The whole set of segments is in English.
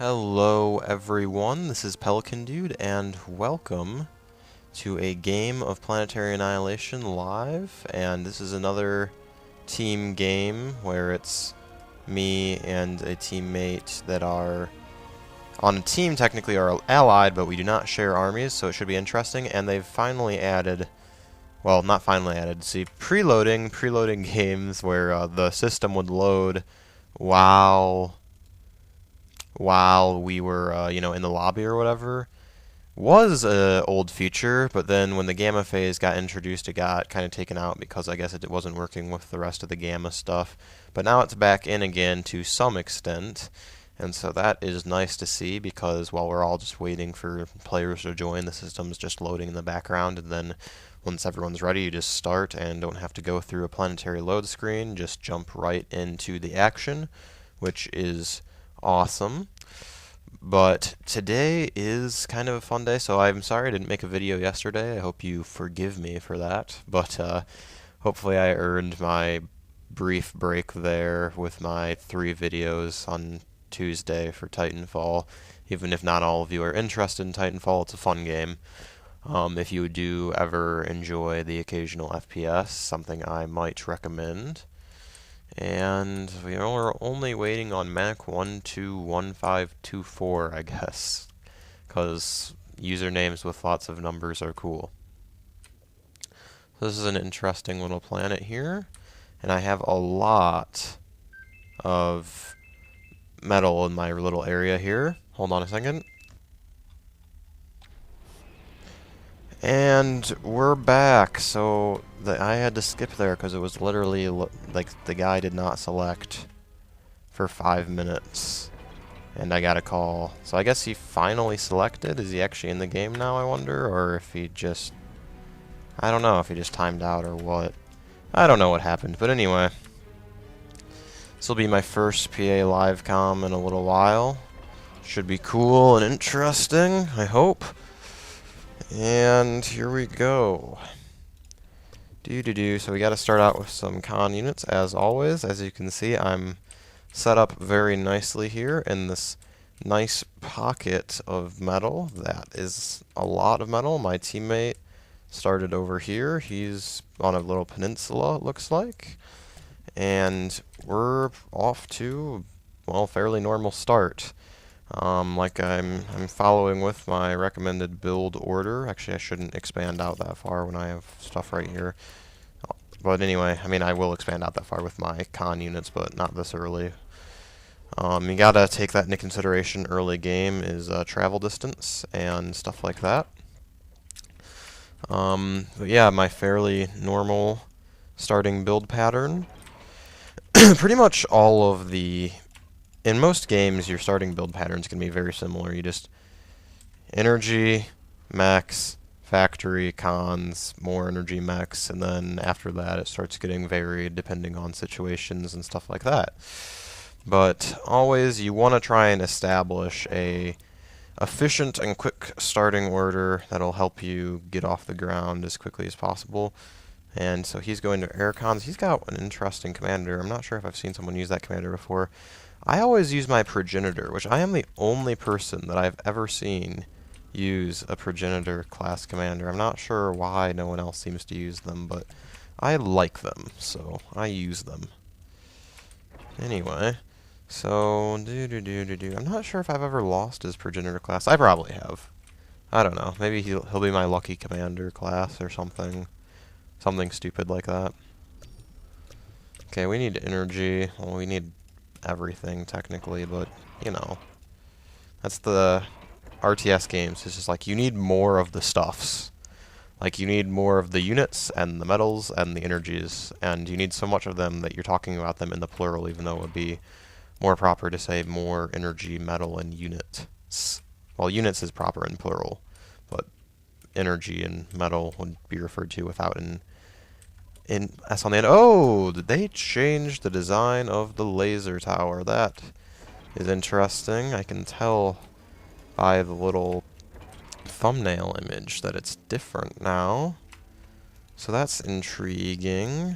Hello everyone, this is Pelicandude, and welcome to a game of Planetary Annihilation live. And this is another team game where it's me and a teammate that are on a team, technically are allied, but we do not share armies, so it should be interesting. And they've finally added, well, not finally added, see, preloading games where the system would load while we were, in the lobby or whatever, was a old feature, but then when the gamma phase got introduced, it got kind of taken out because I guess it wasn't working with the rest of the gamma stuff. But now it's back in again to some extent, and so that is nice to see because while we're all just waiting for players to join, the system's just loading in the background, and then once everyone's ready, you just start and don't have to go through a planetary load screen, just jump right into the action, which is awesome. But today is kind of a fun day, so I'm sorry I didn't make a video yesterday. I hope you forgive me for that. But hopefully I earned my brief break there with my 3 videos on Tuesday for Titanfall. Even if not all of you are interested in Titanfall, it's a fun game. If you do ever enjoy the occasional FPS, something I might recommend. And we're only waiting on Mac 121524, I guess, because usernames with lots of numbers are cool. So this is an interesting little planet here, and I have a lot of metal in my little area here. Hold on a second. And we're back. So I had to skip there because it was literally like the guy did not select for 5 minutes, and I got a call. So I guess he finally selected. Is he actually in the game now, I wonder, or if he just, I don't know if he just timed out or what. I don't know what happened, but anyway, this will be my first PA live comm in a little while. Should be cool and interesting, I hope. And here we go. So we got to start out with some con units, as always. As you can see, I'm set up very nicely here in this nice pocket of metal. That is a lot of metal. My teammate started over here. He's on a little peninsula, it looks like. And we're off to, well, fairly normal start. Like I'm following with my recommended build order. Actually, I shouldn't expand out that far when I have stuff right here. But anyway, I mean, I will expand out that far with my con units, but not this early. You gotta take that into consideration. Early game is travel distance and stuff like that. But yeah, my fairly normal starting build pattern. Pretty much all of the... In most games, your starting build patterns can be very similar. You just energy, mechs, factory, cons, more energy, mechs, and then after that it starts getting varied depending on situations and stuff like that. But always you want to try and establish a efficient and quick starting order that'll help you get off the ground as quickly as possible. And so he's going to air cons. He's got an interesting commander. I'm not sure if I've seen someone use that commander before. I always use my progenitor, which I am the only person that I've ever seen use a progenitor class commander. I'm not sure why no one else seems to use them, but I like them, so I use them. Anyway, so I'm not sure if I've ever lost his progenitor class. I probably have. I don't know. Maybe he'll be my lucky commander class or something. Something stupid like that. Okay, we need energy. Well, we need everything technically, but you know, that's the RTS games. It's just like you need more of the stuffs. Like you need more of the units and the metals and the energies, and you need so much of them that you're talking about them in the plural, even though it would be more proper to say more energy, metal, and units. Well, units is proper in plural, but energy and metal would be referred to without an S on the end. Oh, they changed the design of the laser tower. That is interesting. I can tell by the little thumbnail image that it's different now. So that's intriguing.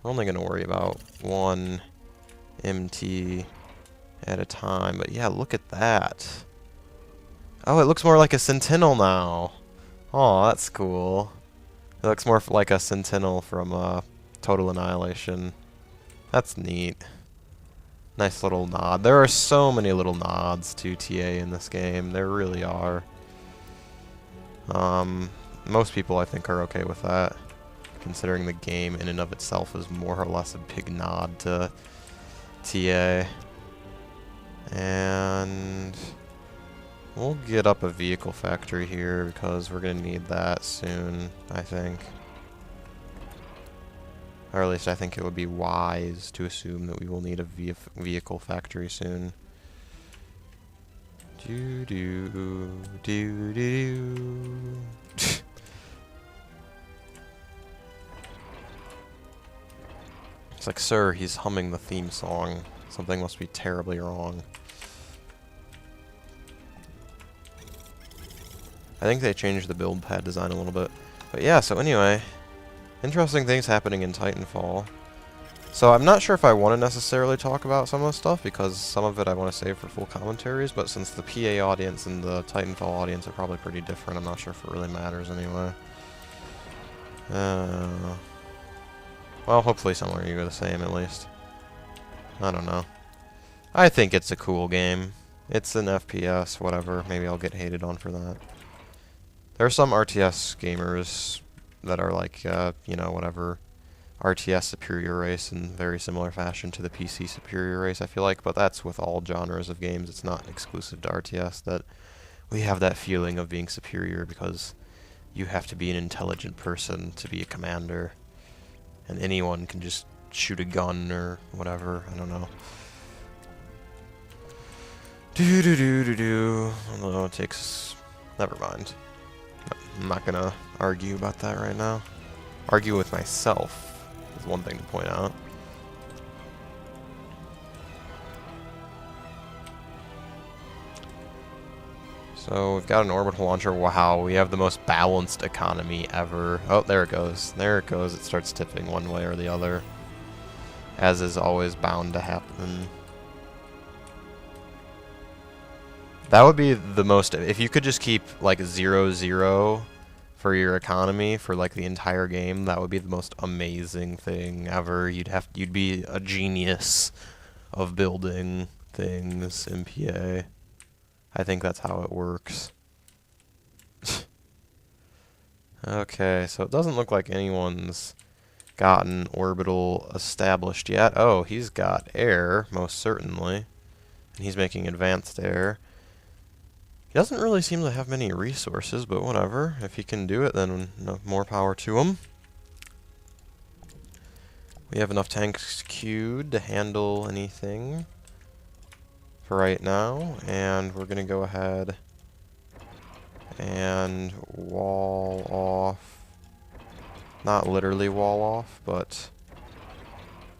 We're only going to worry about one MT at a time. But yeah, look at that. Oh, it looks more like a sentinel now. Oh, that's cool. It looks more like a sentinel from Total Annihilation. That's neat. Nice little nod. There are so many little nods to TA in this game. There really are. Most people, I think, are okay with that, considering the game in and of itself is more or less a big nod to TA. And we'll get up a vehicle factory here because we're going to need that soon, I think. Or at least I think it would be wise to assume that we will need a vehicle factory soon. Do do do do. It's like, sir, he's humming the theme song. Something must be terribly wrong. I think they changed the build pad design a little bit. But yeah, so anyway, interesting things happening in Titanfall. So I'm not sure if I want to necessarily talk about some of the stuff, because some of it I want to save for full commentaries, but since the PA audience and the Titanfall audience are probably pretty different, I'm not sure if it really matters anyway. Well, hopefully somewhere you go the same at least. I don't know. I think it's a cool game. It's an FPS, whatever. Maybe I'll get hated on for that. There are some RTS gamers that are like, you know, whatever, RTS superior race in very similar fashion to the PC superior race, I feel like, but that's with all genres of games. It's not exclusive to RTS that we have that feeling of being superior, because you have to be an intelligent person to be a commander, and anyone can just shoot a gun or whatever, I don't know. Do. Although it takes... never mind. I'm not gonna argue about that right now. Argue with myself is one thing to point out. So we've got an orbital launcher. Wow, we have the most balanced economy ever. Oh, there it goes. There it goes. It starts tipping one way or the other, as is always bound to happen. That would be the most... if you could just keep like 0-0 for your economy for like the entire game, that would be the most amazing thing ever. You'd be a genius of building things in PA. I think that's how it works. Okay, so it doesn't look like anyone's gotten orbital established yet. Oh, he's got air, most certainly. And he's making advanced air. He doesn't really seem to have many resources, but whatever. If he can do it, then no, more power to him. We have enough tanks queued to handle anything for right now, and we're gonna go ahead and wall off. Not literally wall off, but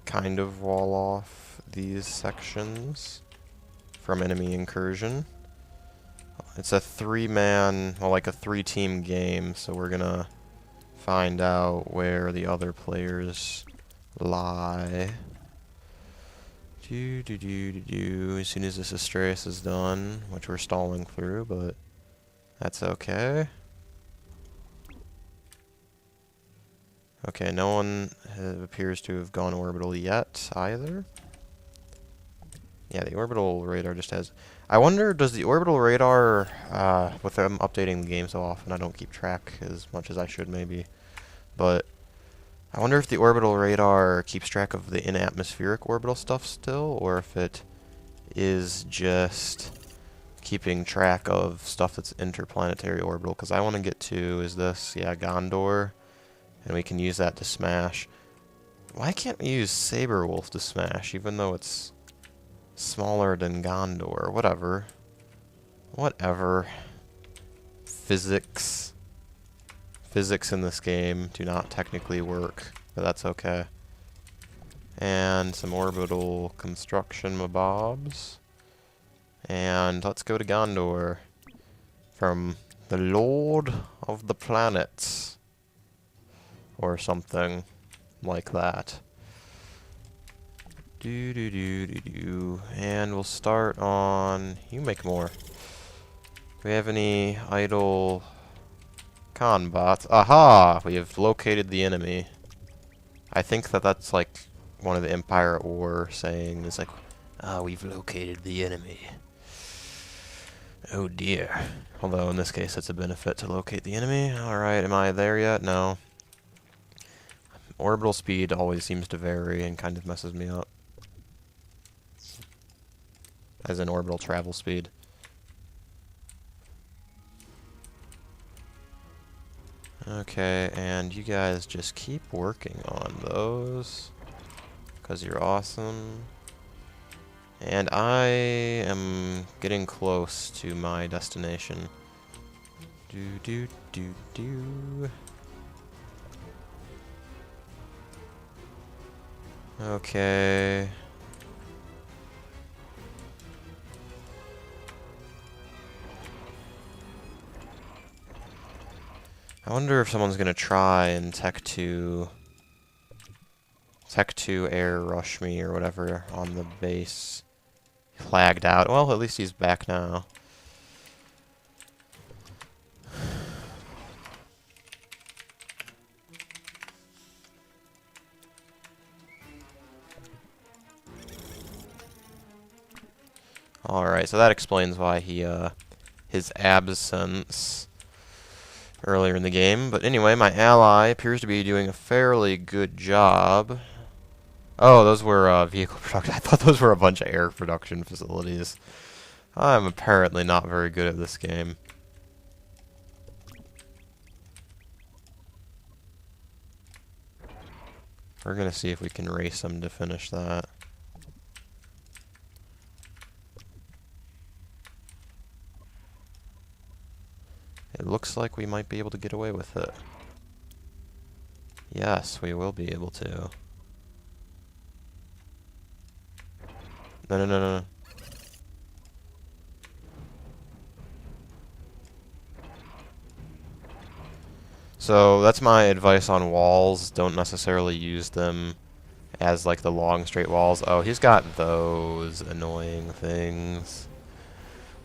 kind of wall off these sections from enemy incursion. It's a three-man, well, like a three-team game, so we're gonna find out where the other players lie. As soon as this Astraeus is done, which we're stalling through, but that's okay. Okay, no one appears to have gone orbital yet, either. Yeah, the orbital radar just has... I wonder, does the orbital radar, with them updating the game so often, I don't keep track as much as I should maybe, but I wonder if the orbital radar keeps track of the in-atmospheric orbital stuff still, or if it is just keeping track of stuff that's interplanetary orbital, because I want to get to, is this, yeah, Gondor, and we can use that to smash. Why can't we use Saberwolf to smash, even though it's smaller than Gondor? Whatever. Whatever. Physics. Physics in this game do not technically work, but that's okay. And some orbital construction mabobs. And let's go to Gondor. From the Lord of the Planets. Or something like that. Do do do do do. And we'll start on. You make more. Do we have any idle con bots? Aha! We have located the enemy. I think that that's like one of the Empire at War saying is like, ah, we've located the enemy. Oh dear. Although in this case it's a benefit to locate the enemy. Alright, am I there yet? No. Orbital speed always seems to vary and kind of messes me up. As in orbital travel speed. Okay, and you guys just keep working on those. Because you're awesome. And I am getting close to my destination. Do do do do. Okay. I wonder if someone's gonna try and Tech 2 air rush me or whatever on the base. Flagged out. Well, at least he's back now. Alright, so that explains why he, his absence earlier in the game. But anyway, my ally appears to be doing a fairly good job. Oh, those were vehicle production. I thought those were a bunch of air production facilities. I'm apparently not very good at this game. We're gonna see if we can race them to finish that. It looks like we might be able to get away with it. Yes, we will be able to. No, no, no, no. So that's my advice on walls. Don't necessarily use them as like the long straight walls. Oh, he's got those annoying things.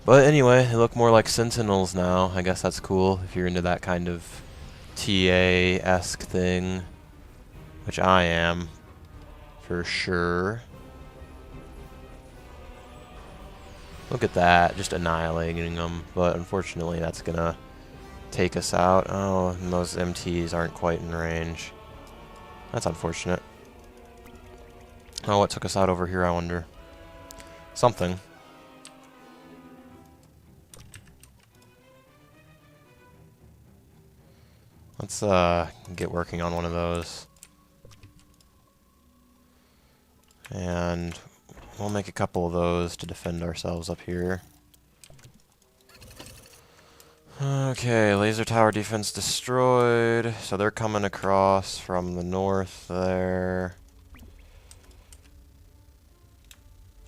But anyway, they look more like sentinels now. I guess that's cool if you're into that kind of TA-esque thing. Which I am. For sure. Look at that. Just annihilating them. But unfortunately, that's gonna take us out. Oh, and those MTs aren't quite in range. That's unfortunate. Oh, what took us out over here, I wonder? Something. Let's get working on one of those. And we'll make a couple of those to defend ourselves up here. Okay, laser tower defense destroyed. So they're coming across from the north there.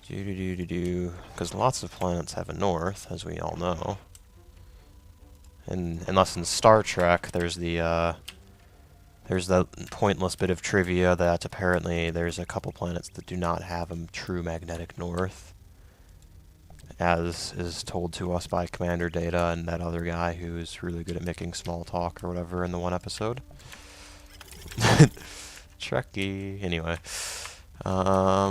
Do-do-do-do-do. Because lots of planets have a north, as we all know. And unless in Star Trek, there's the pointless bit of trivia that apparently there's a couple planets that do not have a true magnetic north, as is told to us by Commander Data and that other guy who's really good at making small talk or whatever in the one episode. Trekkie. Anyway. Oh,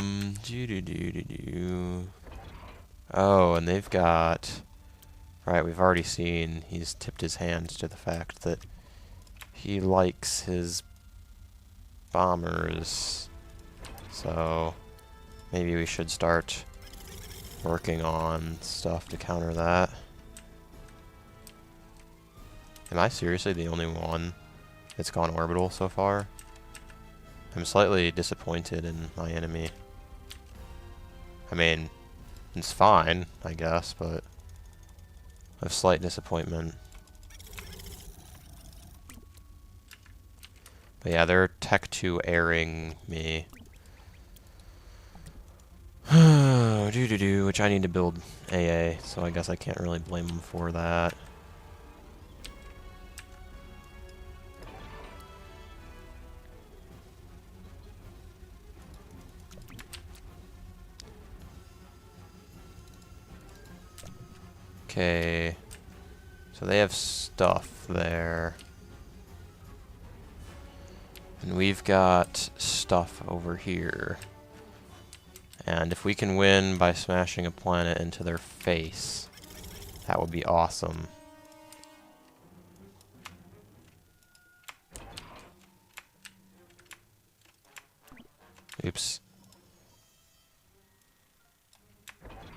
and they've got... Right, we've already seen he's tipped his hand to the fact that he likes his bombers. So maybe we should start working on stuff to counter that. Am I seriously the only one that's gone orbital so far? I'm slightly disappointed in my enemy. I mean, it's fine, I guess, but of slight disappointment. But yeah, they're Tech 2 airing me. Which I need to build AA, so I guess I can't really blame them for that. Okay. So they have stuff there. And we've got stuff over here. And if we can win by smashing a planet into their face, that would be awesome. Oops.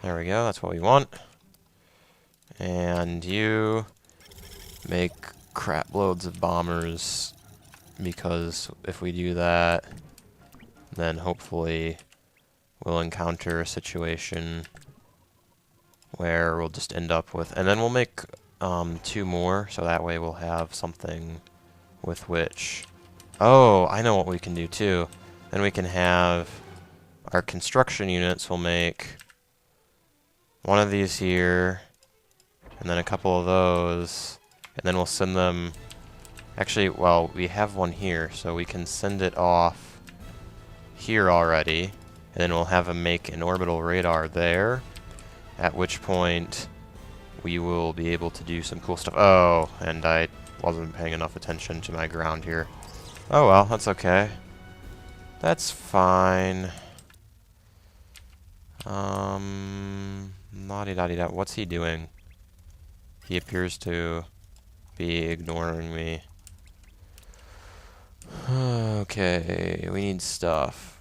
There we go, that's what we want. And you make crap loads of bombers, because if we do that, then hopefully we'll encounter a situation where we'll just end up with... And then we'll make 2 more, so that way we'll have something with which... Oh, I know what we can do too. Then we can have our construction units. We'll make one of these here, and then a couple of those, and then we'll send them... Actually, well, we have one here, so we can send it off here already, and then we'll have them make an orbital radar there, at which point we will be able to do some cool stuff. Oh, and I wasn't paying enough attention to my ground here. Oh well, that's okay. That's fine. La-di-da-di-da. What's he doing? He appears to be ignoring me. Okay, we need stuff.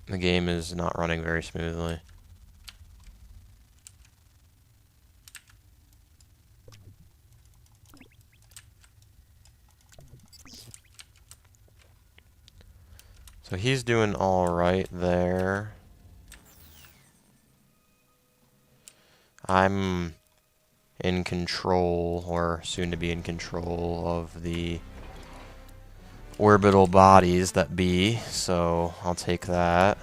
The game is not running very smoothly. So he's doing all right there. I'm in control, or soon to be in control, of the orbital bodies that be, so I'll take that.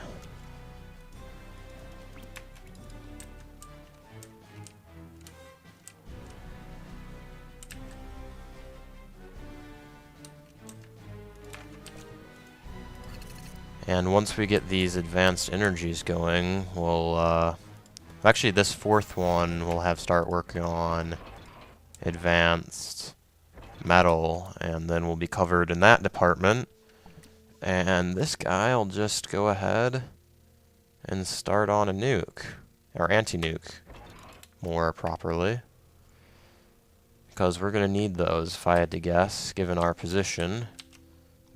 And once we get these advanced energies going, we'll, actually this 4th one we'll have start working on advanced metal, and then we'll be covered in that department. And this guy will just go ahead and start on a nuke, or anti-nuke, more properly. Because we're going to need those, if I had to guess, given our position.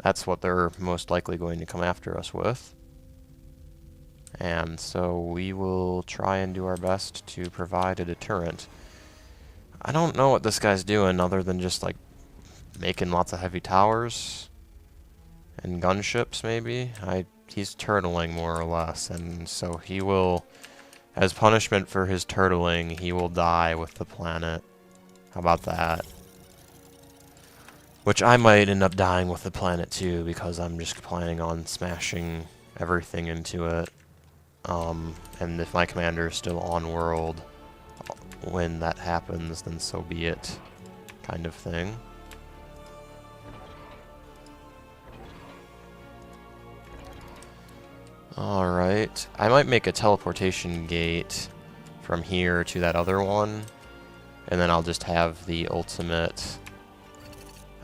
That's what they're most likely going to come after us with. And so we will try and do our best to provide a deterrent. I don't know what this guy's doing other than just like making lots of heavy towers and gunships maybe. He's turtling more or less, and so he will, as punishment for his turtling, he will die with the planet. How about that? Which I might end up dying with the planet too, because I'm just planning on smashing everything into it. And if my commander is still on world when that happens, then so be it, kind of thing. Alright, I might make a teleportation gate from here to that other one, and then I'll just have the ultimate...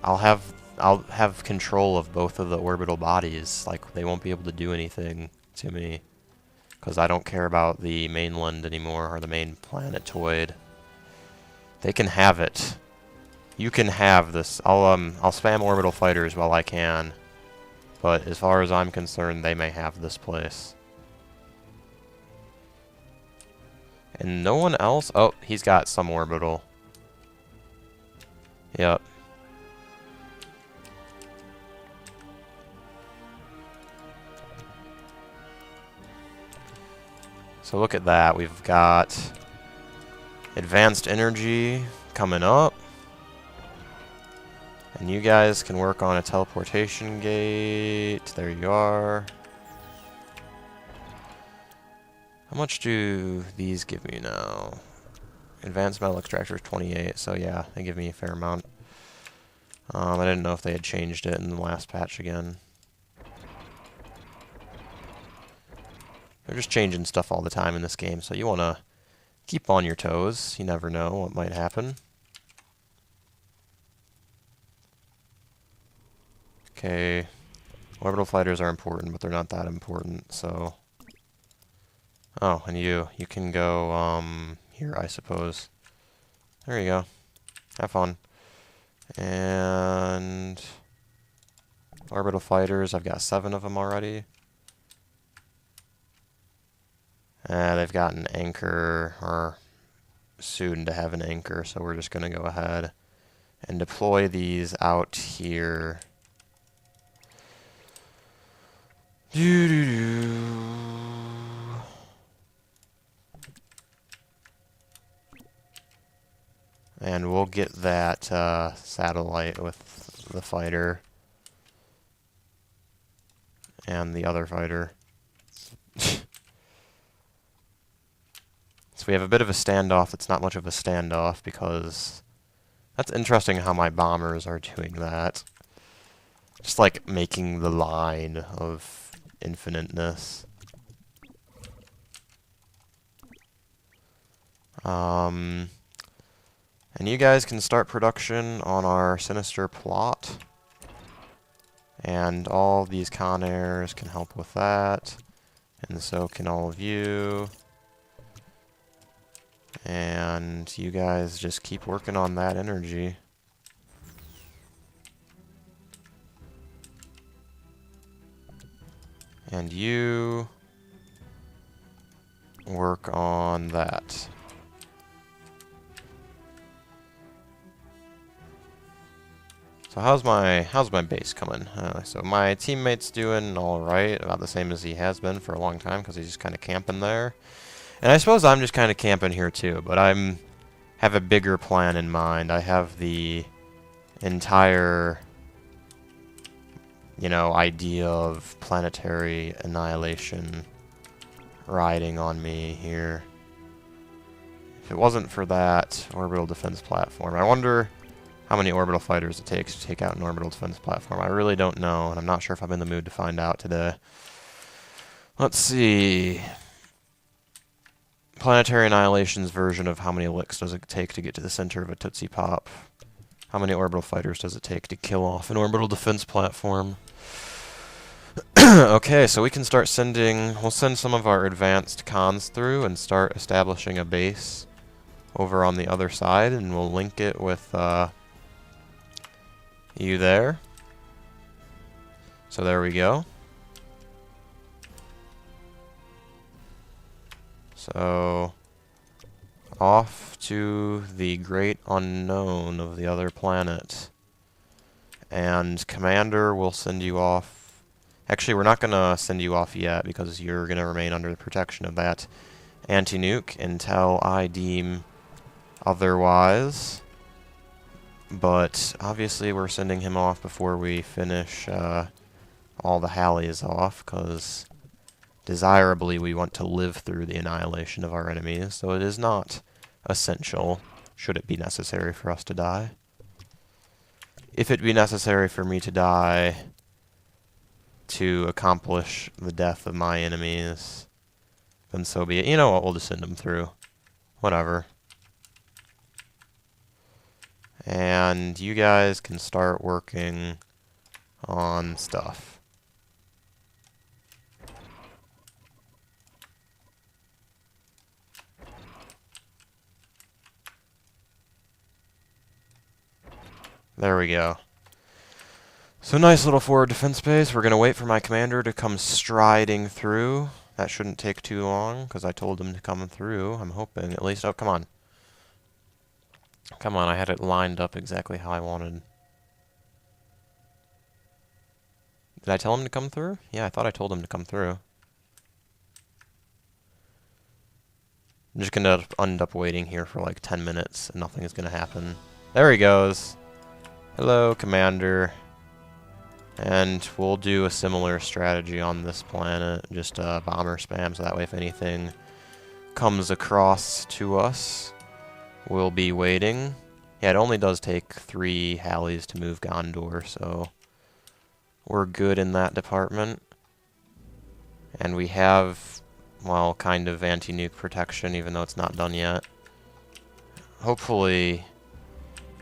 I'll have control of both of the orbital bodies. Like, they won't be able to do anything to me, because I don't care about the mainland anymore, or the main planetoid. They can have it. You can have this. I'll spam orbital fighters while I can, but as far as I'm concerned, they may have this place. And no one else? Oh, he's got some orbital. Yep. So look at that. We've got advanced energy coming up. And you guys can work on a teleportation gate. There you are. How much do these give me now? Advanced metal extractor is 28, so yeah, they give me a fair amount. I didn't know if they had changed it in the last patch again. They're just changing stuff all the time in this game, so you want to keep on your toes. You never know what might happen. Okay. Orbital fighters are important, but they're not that important, so... Oh, and you can go, here, I suppose. There you go. Have fun. And... orbital fighters, I've got 7 of them already. They've got an anchor, or soon to have an anchor, so we're just going to go ahead and deploy these out here. And we'll get that satellite with the fighter and the other fighter. So we have a bit of a standoff that's not much of a standoff, because that's interesting how my bombers are doing that. Just like making the line of infiniteness. And you guys can start production on our sinister plot. And all these Con Airs can help with that. And so can all of you. And you guys just keep working on that energy. And you work on that. So how's my base coming? So my teammate's doing all right, about the same as he has been for a long time, because he's just kind of camping there. And I suppose I'm just kind of camping here too, but have a bigger plan in mind. I have the entire, idea of planetary annihilation riding on me here. If it wasn't for that orbital defense platform, I wonder how many orbital fighters it takes to take out an orbital defense platform. I really don't know, and I'm not sure if I'm in the mood to find out today. Let's see. Planetary Annihilation's version of how many licks does it take to get to the center of a Tootsie Pop? How many orbital fighters does it take to kill off an orbital defense platform? Okay, so we can start we'll send some of our advanced cons through and start establishing a base over on the other side, and we'll link it with you there. So there we go. So, off to the great unknown of the other planet. And Commander will send you off. Actually, we're not going to send you off yet, because you're going to remain under the protection of that anti-nuke until I deem otherwise. But obviously we're sending him off before we finish all the Hallies off, because desirably we want to live through the annihilation of our enemies, so it is not essential, should it be necessary for us to die. If it be necessary for me to die to accomplish the death of my enemies, then so be it. You know what, we'll just send them through. Whatever. And you guys can start working on stuff. There we go. So nice little forward defense base. We're going to wait for my commander to come striding through. That shouldn't take too long, because I told him to come through. I'm hoping at least. Oh, come on. Come on, I had it lined up exactly how I wanted. Did I tell him to come through? Yeah, I thought I told him to come through. I'm just going to end up waiting here for like 10 minutes, and nothing is going to happen. There he goes. Hello, Commander. And we'll do a similar strategy on this planet, just bomber spam, so that way if anything comes across to us, we'll be waiting. Yeah, it only does take 3 Hallies to move Gondor, so we're good in that department. And we have well, kind of anti-nuke protection, even though it's not done yet. Hopefully,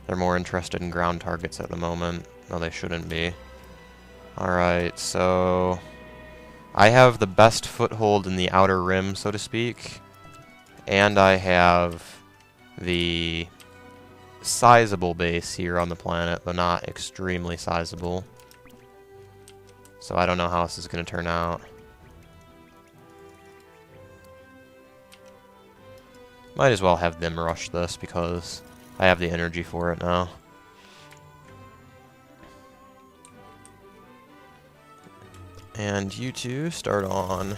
they're more interested in ground targets at the moment. No, they shouldn't be. Alright, so I have the best foothold in the outer rim, so to speak. And I have the sizable base here on the planet, though not extremely sizable. So I don't know how this is going to turn out. Might as well have them rush this because I have the energy for it now. And you two start on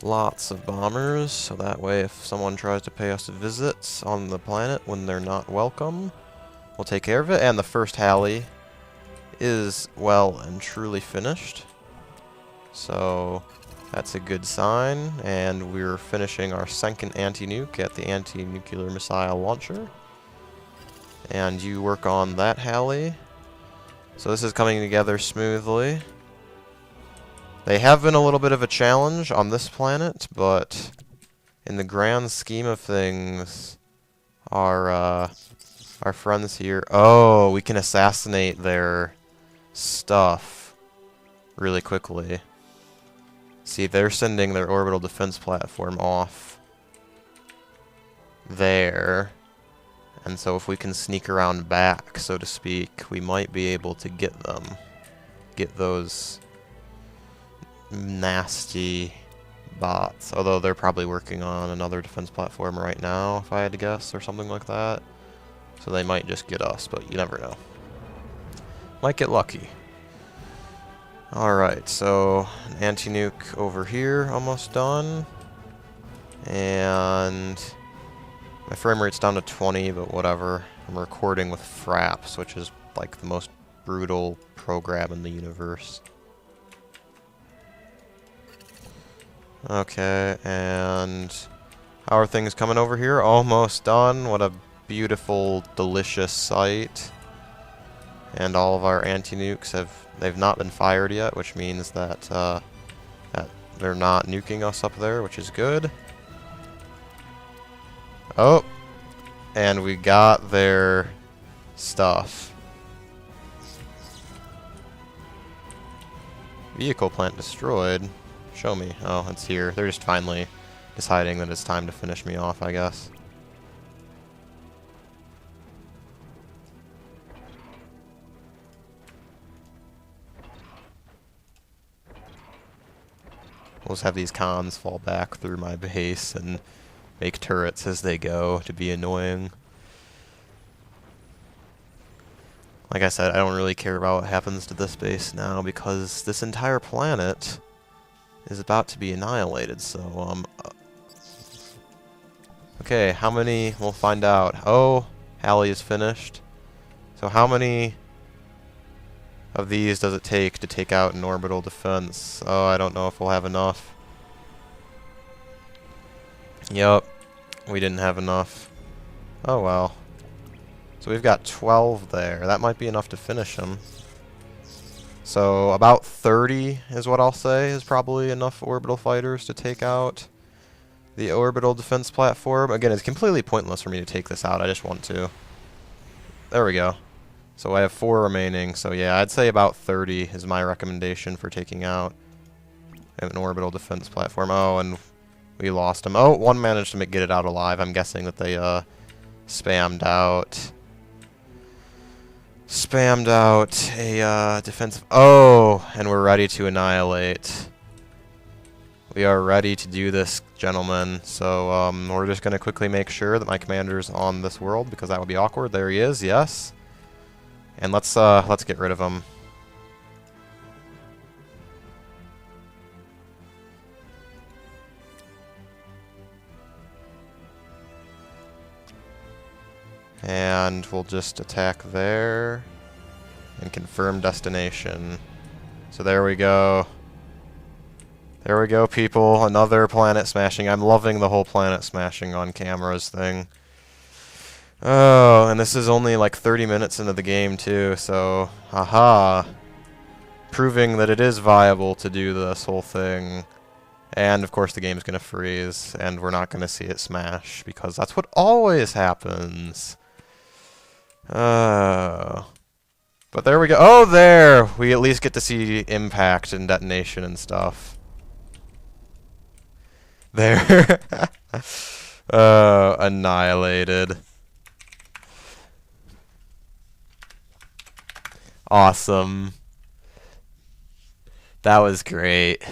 lots of bombers, so that way if someone tries to pay us visits on the planet when they're not welcome, we'll take care of it. And the first Halley is well and truly finished. So that's a good sign, and we're finishing our second anti-nuke at the anti-nuclear missile launcher. And you work on that Halley. So this is coming together smoothly. They have been a little bit of a challenge on this planet, but in the grand scheme of things, our friends here... Oh, we can assassinate their stuff really quickly. See, they're sending their orbital defense platform off there. And so if we can sneak around back, so to speak, we might be able to get them. Get those nasty bots. Although they're probably working on another defense platform right now, if I had to guess, or something like that. So they might just get us, but you never know. Might get lucky. Alright, so an anti-nuke over here, almost done. And my frame rate's down to 20, but whatever. I'm recording with Fraps, which is like the most brutal program in the universe. Okay, and how are things coming over here? Almost done. What a beautiful, delicious sight. And all of our anti-nukes they've not been fired yet, which means that that they're not nuking us up there, which is good. Oh, and we got their stuff. Vehicle plant destroyed. Show me. Oh, it's here. They're just finally deciding that it's time to finish me off, I guess. We'll just have these cons fall back through my base and make turrets as they go to be annoying. Like I said, I don't really care about what happens to this base now because this entire planet is about to be annihilated, so, okay, how many? We'll find out. Oh, Halley is finished. So how many of these does it take to take out an orbital defense? Oh, I don't know if we'll have enough. Yup, we didn't have enough. Oh well. So we've got 12 there. That might be enough to finish them. So about 30 is what I'll say is probably enough orbital fighters to take out the orbital defense platform. Again, it's completely pointless for me to take this out. I just want to. There we go. So I have 4 remaining, so yeah, I'd say about 30 is my recommendation for taking out an orbital defense platform. Oh, and we lost him. Oh, one managed to get it out alive. I'm guessing that they spammed out a defensive... Oh, and we're ready to annihilate. We are ready to do this, gentlemen. So we're just going to quickly make sure that my commander's on this world, because that would be awkward. There he is, yes. And let's get rid of him. And we'll just attack there and confirm destination. So there we go. There we go, people. Another planet smashing. I'm loving the whole planet smashing on cameras thing. Oh, and this is only like 30 minutes into the game too, so haha. Proving that it is viable to do this whole thing And of course the game's going to freeze, and we're not going to see it smash, because that's what always happens. But there we go. Oh, there! We at least get to see impact and detonation and stuff. There. Annihilated. Awesome. That was great.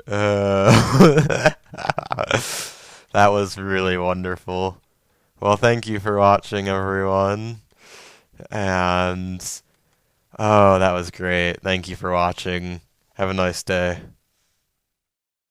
That was really wonderful. Well, thank you for watching, everyone. And, oh, that was great. Thank you for watching. Have a nice day.